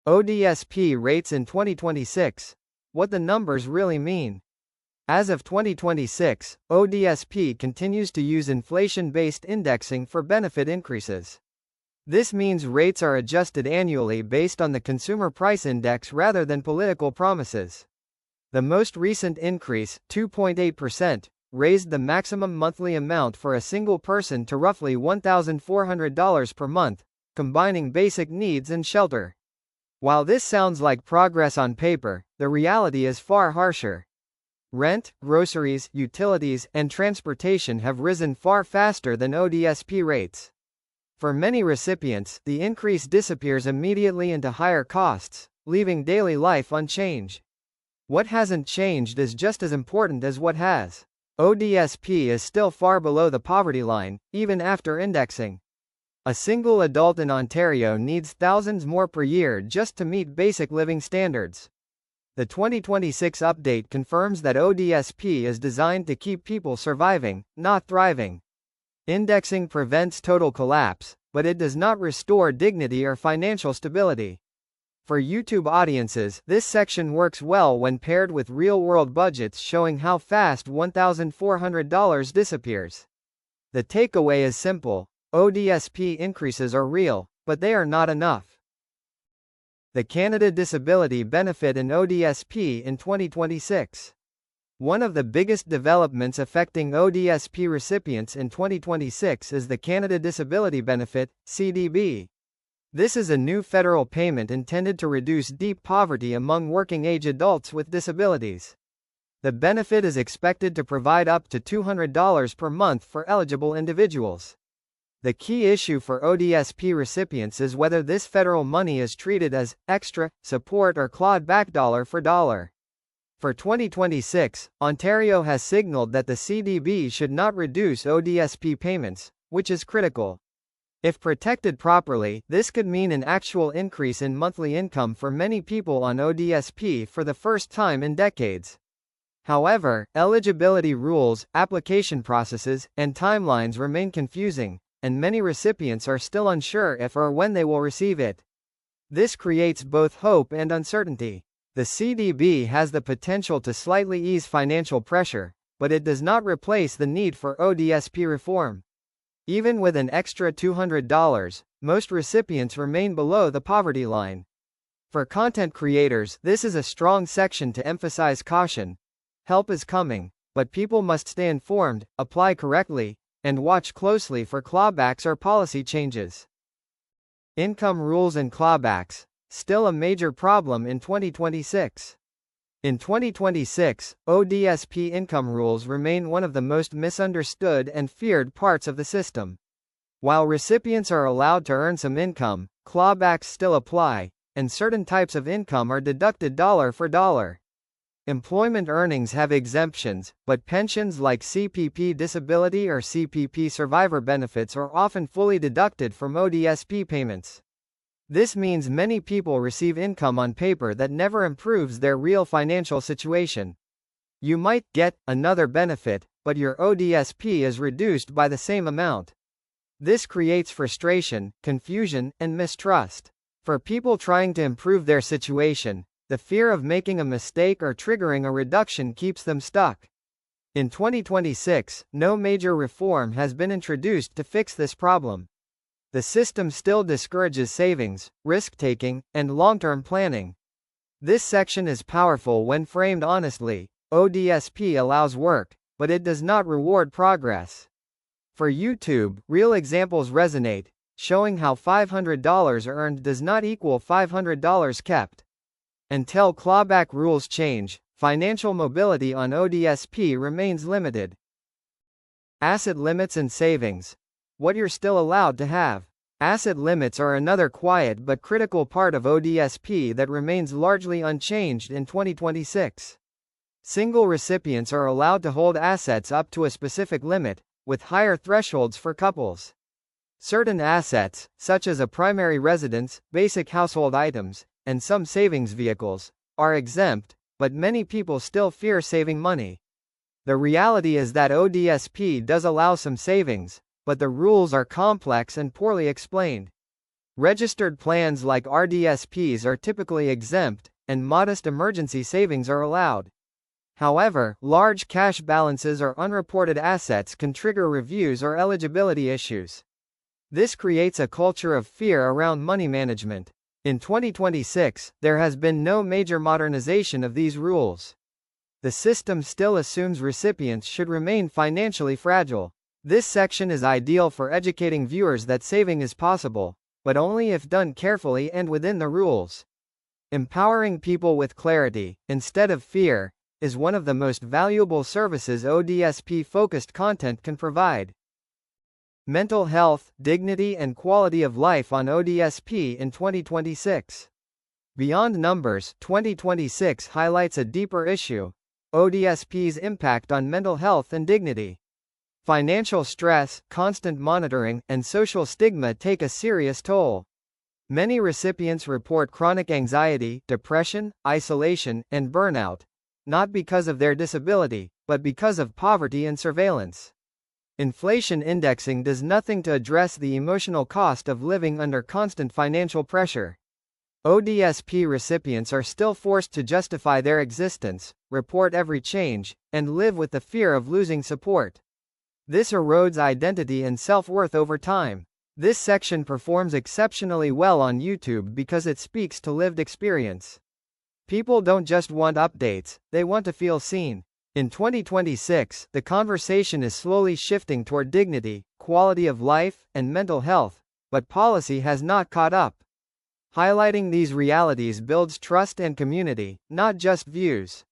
ODSP rates in 2026. What the numbers really mean. As of 2026, ODSP continues to use inflation-based indexing for benefit increases. This means rates are adjusted annually based on the Consumer Price Index rather than political promises. The most recent increase, 2.8%, raised the maximum monthly amount for a single person to roughly $1,400 per month, combining basic needs and shelter. While this sounds like progress on paper, the reality is far harsher. Rent, groceries, utilities, and transportation have risen far faster than ODSP rates. For many recipients, the increase disappears immediately into higher costs, leaving daily life unchanged. What hasn't changed is just as important as what has. ODSP is still far below the poverty line, even after indexing. A single adult in Ontario needs thousands more per year just to meet basic living standards. The 2026 update confirms that ODSP is designed to keep people surviving, not thriving. Indexing prevents total collapse, but it does not restore dignity or financial stability. For YouTube audiences, this section works well when paired with real-world budgets showing how fast $1,400 disappears. The takeaway is simple. ODSP increases are real, but they are not enough. The Canada Disability Benefit in ODSP in 2026. One of the biggest developments affecting ODSP recipients in 2026 is the Canada Disability Benefit, CDB. This is a new federal payment intended to reduce deep poverty among working-age adults with disabilities. The benefit is expected to provide up to $200 per month for eligible individuals. The key issue for ODSP recipients is whether this federal money is treated as extra, support, or clawed back dollar for dollar. For 2026, Ontario has signaled that the CDB should not reduce ODSP payments, which is critical. If protected properly, this could mean an actual increase in monthly income for many people on ODSP for the first time in decades. However, eligibility rules, application processes, and timelines remain confusing, and many recipients are still unsure if or when they will receive it. This creates both hope and uncertainty. The CDB has the potential to slightly ease financial pressure, but it does not replace the need for ODSP reform. Even with an extra $200, most recipients remain below the poverty line. For content creators, this is a strong section to emphasize caution. Help is coming, but people must stay informed, apply correctly, and watch closely for clawbacks or policy changes. Income rules and clawbacks, still a major problem in 2026. In 2026, ODSP income rules remain one of the most misunderstood and feared parts of the system. While recipients are allowed to earn some income, clawbacks still apply, and certain types of income are deducted dollar for dollar. Employment earnings have exemptions, but pensions like CPP disability or CPP survivor benefits are often fully deducted from ODSP payments. This means many people receive income on paper that never improves their real financial situation. You might get another benefit, but your ODSP is reduced by the same amount. This creates frustration, confusion, and mistrust. For people trying to improve their situation, the fear of making a mistake or triggering a reduction keeps them stuck. In 2026, no major reform has been introduced to fix this problem. The system still discourages savings, risk-taking, and long-term planning. This section is powerful when framed honestly. ODSP allows work, but it does not reward progress. For YouTube, real examples resonate, showing how $500 earned does not equal $500 kept. Until clawback rules change, financial mobility on ODSP remains limited. Asset limits and savings. What you're still allowed to have. Asset limits are another quiet but critical part of ODSP that remains largely unchanged in 2026. Single recipients are allowed to hold assets up to a specific limit, with higher thresholds for couples. Certain assets, such as a primary residence, basic household items, and some savings vehicles, are exempt, but many people still fear saving money. The reality is that ODSP does allow some savings, but the rules are complex and poorly explained. Registered plans like RDSPs are typically exempt, and modest emergency savings are allowed. However, large cash balances or unreported assets can trigger reviews or eligibility issues. This creates a culture of fear around money management. In 2026, there has been no major modernization of these rules. The system still assumes recipients should remain financially fragile. This section is ideal for educating viewers that saving is possible, but only if done carefully and within the rules. Empowering people with clarity, instead of fear, is one of the most valuable services ODSP-focused content can provide. Mental health, dignity and quality of life on ODSP in 2026. Beyond numbers, 2026 highlights a deeper issue: ODSP's impact on mental health and dignity. Financial stress, constant monitoring, and social stigma take a serious toll. Many recipients report chronic anxiety, depression, isolation, and burnout, not because of their disability, but because of poverty and surveillance. Inflation indexing does nothing to address the emotional cost of living under constant financial pressure. ODSP recipients are still forced to justify their existence, report every change, and live with the fear of losing support. This erodes identity and self-worth over time. This section performs exceptionally well on YouTube because it speaks to lived experience. People don't just want updates, they want to feel seen. In 2026, the conversation is slowly shifting toward dignity, quality of life, and mental health, but policy has not caught up. Highlighting these realities builds trust and community, not just views.